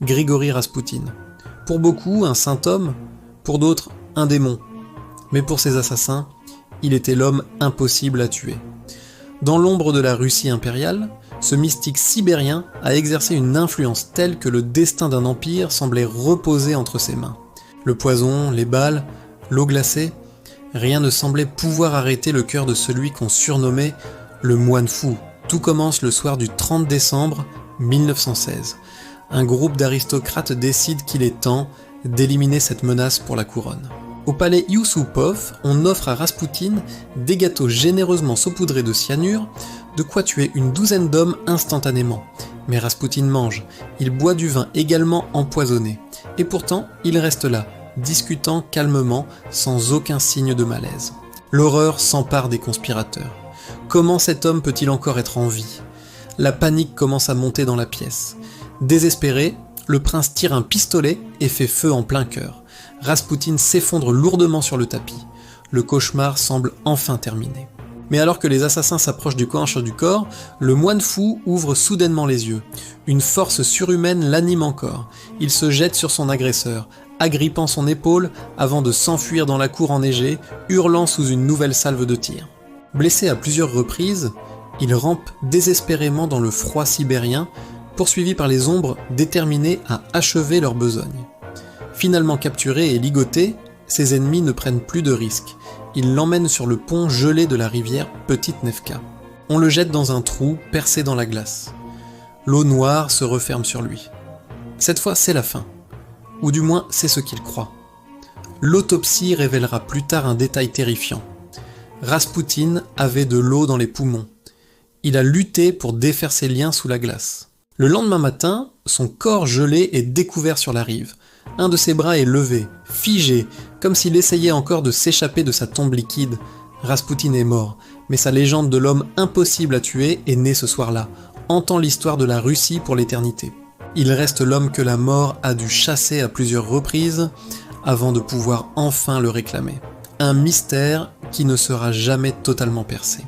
Grigori Raspoutine. Pour beaucoup, un saint homme, pour d'autres, un démon. Mais pour ces assassins, il était l'homme impossible à tuer. Dans l'ombre de la Russie impériale, ce mystique sibérien a exercé une influence telle que le destin d'un empire semblait reposer entre ses mains. Le poison, les balles, l'eau glacée, rien ne semblait pouvoir arrêter le cœur de celui qu'on surnommait le moine fou. Tout commence le soir du 30 décembre 1916. Un groupe d'aristocrates décide qu'il est temps d'éliminer cette menace pour la couronne. Au palais Yusupov, on offre à Raspoutine des gâteaux généreusement saupoudrés de cyanure, de quoi tuer une douzaine d'hommes instantanément. Mais Raspoutine mange, il boit du vin également empoisonné. Et pourtant, il reste là, discutant calmement, sans aucun signe de malaise. L'horreur s'empare des conspirateurs. Comment cet homme peut-il encore être en vie ? La panique commence à monter dans la pièce. Désespéré, le prince tire un pistolet et fait feu en plein cœur. Raspoutine s'effondre lourdement sur le tapis. Le cauchemar semble enfin terminé. Mais alors que les assassins s'approchent du coin du corps, le moine fou ouvre soudainement les yeux. Une force surhumaine l'anime encore. Il se jette sur son agresseur, agrippant son épaule avant de s'enfuir dans la cour enneigée, hurlant sous une nouvelle salve de tirs. Blessé à plusieurs reprises, il rampe désespérément dans le froid sibérien, poursuivi par les ombres déterminées à achever leur besogne. Finalement capturé et ligoté, ses ennemis ne prennent plus de risques. Ils l'emmènent sur le pont gelé de la rivière Petite Nevka. On le jette dans un trou percé dans la glace. L'eau noire se referme sur lui. Cette fois, c'est la fin. Ou du moins, c'est ce qu'il croit. L'autopsie révélera plus tard un détail terrifiant. Raspoutine avait de l'eau dans les poumons. Il a lutté pour défaire ses liens sous la glace. Le lendemain matin, son corps gelé est découvert sur la rive. Un de ses bras est levé, figé, comme s'il essayait encore de s'échapper de sa tombe liquide. Raspoutine est mort, mais sa légende de l'homme impossible à tuer est née ce soir-là, hantant l'histoire de la Russie pour l'éternité. Il reste l'homme que la mort a dû chasser à plusieurs reprises avant de pouvoir enfin le réclamer. Un mystère qui ne sera jamais totalement percé.